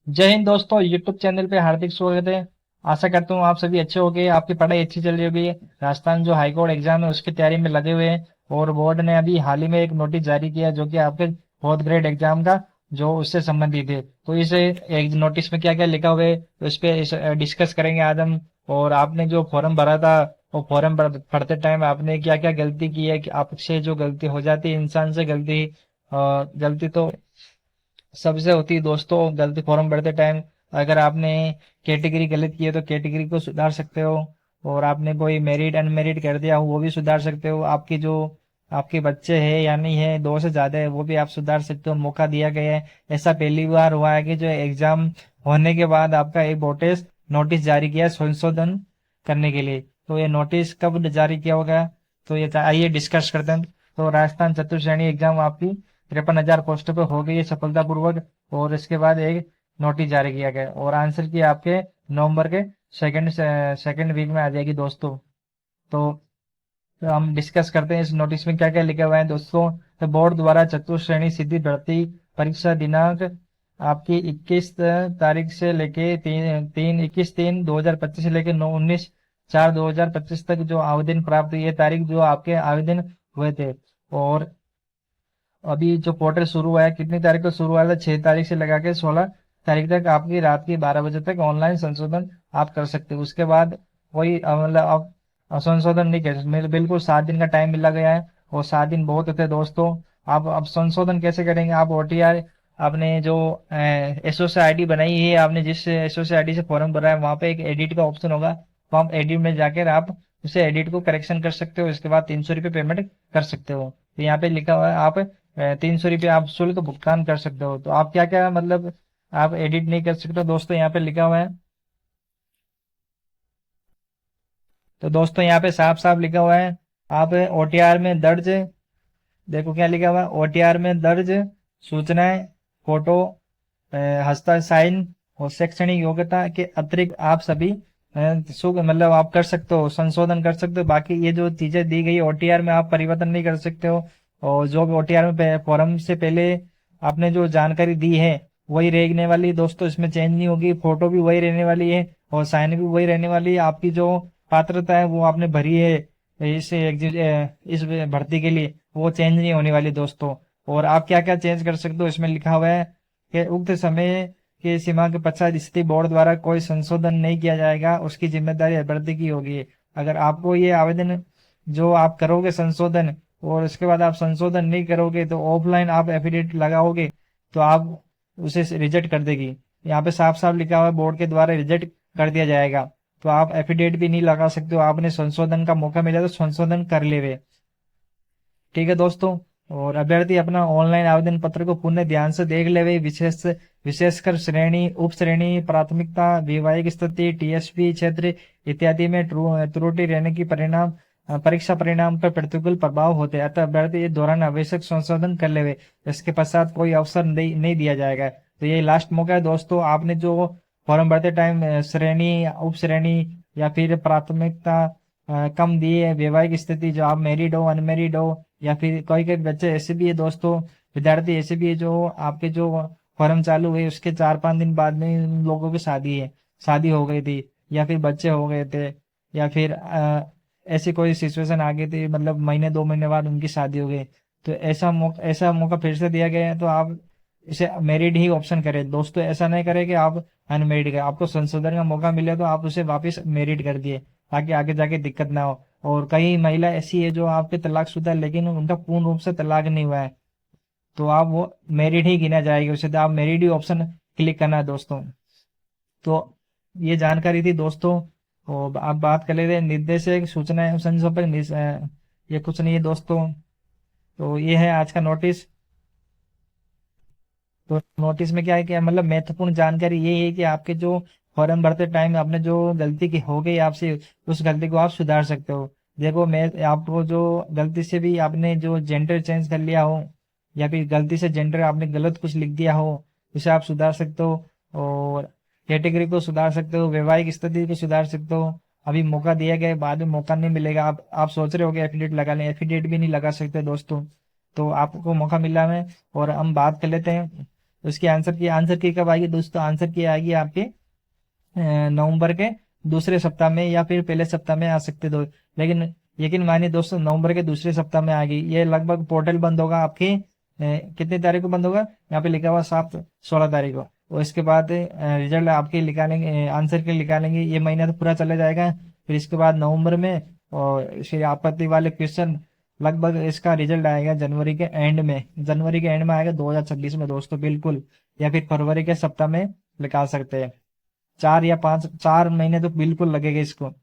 जय हिंद दोस्तों, YouTube channel पे हार्दिक स्वागत है। आशा करता हूँ आप सभी अच्छे होंगे, आपकी पढ़ाई अच्छी चल रही होगी। राजस्थान जो हाईकोर्ट एग्जाम है उसकी तैयारी में लगे हुए हैं और बोर्ड ने अभी हाल ही में एक नोटिस जारी किया जो कि आपके फोर्थ ग्रेड एग्जाम का जो उससे संबंधित है। तो इस एक नोटिस में क्या क्या लिखा हुआ है तो इस पे डिस्कस करेंगे आज हम। और आपने जो फॉर्म भरा था वो फॉर्म भरते टाइम आपने क्या क्या गलती की है कि आपसे जो गलती हो जाती है, इंसान से गलती तो सबसे होती है दोस्तों। गलती फॉर्म भरते टाइम अगर आपने कैटेगरी गलत की है तो कैटेगरी को सुधार सकते हो। और आपने कोई मेरिट अनमेरिट कर दिया हो वो भी सुधार सकते हो। आपकी जो आपके बच्चे हैं या नहीं है, दो से ज्यादा है, वो भी आप सुधार सकते हो। मौका दिया गया है। ऐसा पहली बार हुआ है कि जो एग्जाम होने के बाद आपका एक नोटिस नोटिस जारी किया है संशोधन करने के लिए। तो ये नोटिस कब जारी किया होगा, तो ये आइए डिस्कस करते हैं। तो राजस्थान चतुर्श्रेणी एग्जाम आपकी 53,000 पोस्टों पे हो गई है सफलतापूर्वक। और इसके बाद एक नोटिस जारी किया गया और आंसर की आपके नवंबर के सेकंड सेकंड वीक में आ जाएगी दोस्तों। तो हम डिस्कस करते हैं इस नोटिस में क्या क्या लिखा हुआ है दोस्तों। तो बोर्ड द्वारा चतुर्श्रेणी सीधी भर्ती परीक्षा दिनांक आपकी 21 तारीख से लेके 21/3/2025 से लेके 9/19/4/2025 तक जो आवेदन प्राप्त हुई है तारीख जो आपके आवेदन हुए थे। और अभी जो पोर्टल शुरू हुआ है कितनी तारीख को शुरू हुआ था, 6 तारीख से लगा के 16 तारीख तक आपकी रात की 12 बजे तक ऑनलाइन संशोधन आप कर सकते हो। उसके बाद कोई मतलब आप संशोधन नहीं कर सकते। बिल्कुल 7 दिन का टाइम मिला गया है और 7 दिन बहुत होते हैं दोस्तों। आप अब संशोधन कैसे करेंगे, आप ओटीआर आपने जो एसओसी आईडी बनाई है, आपने जिस एसओसी आईडी से फॉर्म भरा है वहां पे एक एडिट का ऑप्शन होगा। तो आप एडिट में जाकर आप उसे एडिट को करेक्शन कर सकते हो। इसके बाद 300 रुपये पेमेंट कर सकते हो। तो यहाँ पे लिखा हुआ है आप 300 रुपये आप शुल्क भुगतान कर सकते हो। तो आप क्या क्या मतलब आप एडिट नहीं कर सकते हो दोस्तों, यहाँ पे लिखा हुआ है। तो दोस्तों यहाँ पे साफ साफ लिखा हुआ है आप ओटीआर में दर्ज, देखो क्या लिखा हुआ है, ओटीआर में दर्ज सूचनाएं, फोटो, हस्ता साइन और शैक्षणिक योग्यता के अतिरिक्त आप सभी मतलब आप कर सकते हो, संशोधन कर सकते हो। बाकी ये जो चीजें दी गई ओटीआर में आप परिवर्तन नहीं कर सकते हो। और जो भी ओटीआर में फॉर्म से पहले आपने जो जानकारी दी है वही रहने वाली है दोस्तों, इसमें चेंज नहीं होगी। फोटो भी वही रहने वाली है और साइन भी वही रहने वाली है। आपकी जो पात्रता है वो आपने भरी है इस भर्ती के लिए, वो चेंज नहीं होने वाली दोस्तों। और आप क्या क्या चेंज कर सकते हो इसमें लिखा हुआ है कि उक्त समय की सीमा के पश्चात स्थिति बोर्ड द्वारा कोई संशोधन नहीं किया जाएगा, उसकी जिम्मेदारी अभ्यर्थी की होगी। अगर आपको ये आवेदन जो आप करोगे संशोधन और उसके बाद आप संशोधन नहीं करोगे तो ऑफलाइन आप एफिडेविट लगाओगे तो आप उसे रिजेक्ट कर देगी। यहाँ पे साफ साफ लिखा हुआ है बोर्ड के द्वारा रिजेक्ट कर दिया जाएगा। तो आप एफिडेविट भी नहीं लगा सकते हो। आपने संशोधन का मौका मिला तो संशोधन कर लेवे। ठीक है दोस्तों। और अभ्यर्थी अपना ऑनलाइन आवेदन पत्र को पुनः ध्यान से देख ले। विशेषकर श्रेणी उप श्रेणी प्राथमिकता वैवाहिक स्थिति टीएसपी क्षेत्र इत्यादि में त्रुटि रहने की परिणाम परीक्षा परिणाम पर प्रतिकूल प्रभाव होते हैं। अतः अभ्यर्थी इस दौरान आवश्यक संशोधन कर ले। इसके पश्चात कोई अवसर नहीं दिया जाएगा। तो ये लास्ट मौका है दोस्तों। आपने जो फॉर्म भरते टाइम श्रेणी उप श्रेणी या फिर प्राथमिकता कम दिए, वैवाहिक स्थिति जो आप मैरिड हो अनमेरिड हो, या फिर कोई कोई बच्चे ऐसे भी है दोस्तों, विद्यार्थी ऐसे भी है जो आपके जो फॉर्म चालू हुए उसके 4-5 दिन बाद में उन लोगों की शादी हो गई थी या फिर बच्चे हो गए थे, या फिर ऐसी कोई सिचुएशन आ गई थी, मतलब महीने 2 महीने बाद उनकी शादी हो गई। तो ऐसा मौका फिर से दिया गया है तो आप इसे मैरिड ही ऑप्शन करें दोस्तों। ऐसा नहीं करें कि आप अनमेरिड करें। आपको संशोधन का मौका मिले तो आप उसे वापस मैरिड कर दिए ताकि आगे जाके दिक्कत ना हो। और कई महिला ऐसी है जो आपके तलाकशुदा है लेकिन उनका पूर्ण रूप से तलाक नहीं हुआ है तो आप वो मैरिड ही गिना जाएगी, उसे तो आप मैरिड ही ऑप्शन क्लिक करना है दोस्तों। तो ये जानकारी थी दोस्तों। और आप बात कर लेते हैं निर्देशक सूचना एवं संसर्पक ये कुछ नहीं है दोस्तों। तो ये है आज का नोटिस। तो नोटिस में क्या है कि मतलब महत्वपूर्ण जानकारी ये है कि आपके जो फॉर्म भरते टाइम आपने जो गलती की हो गई आपसे, उस गलती को आप सुधार सकते हो। देखो मैं आपको जो गलती से भी आपने जो जेंडर चेंज कर लिया हो या फिर गलती से जेंडर आपने गलत कुछ लिख दिया हो उसे आप सुधार सकते हो। और कैटेगरी को सुधार सकते हो, वैवाहिक स्थिति को सुधार सकते हो। अभी मौका दिया गया है, बाद में मौका नहीं मिलेगा। आप सोच रहे हो कि एफिडेविट लगा लें, एफिडेविट भी नहीं लगा सकते दोस्तों। तो आपको मौका मिला है। और हम बात कर लेते हैं तो इसकी आंसर की कब आएगी दोस्तों? आंसर की आएगी आपके नवंबर के दूसरे सप्ताह में या फिर पहले सप्ताह में आ सकते दो। लेकिन यकीन मानिए दोस्तों, नवंबर के दूसरे सप्ताह में आ गई। ये लगभग पोर्टल बंद होगा आपकी कितनी तारीख को बंद होगा? यहाँ पे लिखा हुआ 7-16 तारीख को। और इसके बाद रिजल्ट आपके निकालेंगे, आंसर के निकालेंगे। ये महीना तो पूरा चला जाएगा, फिर इसके बाद नवंबर में, और फिर आपत्ति वाले क्वेश्चन लगभग इसका रिजल्ट आएगा जनवरी के एंड में। जनवरी के एंड में आएगा 2026 में दोस्तों, बिल्कुल। या फिर फरवरी के सप्ताह में निकाल सकते हैं। 4 या 5 4 महीने तो बिल्कुल लगेगा इसको।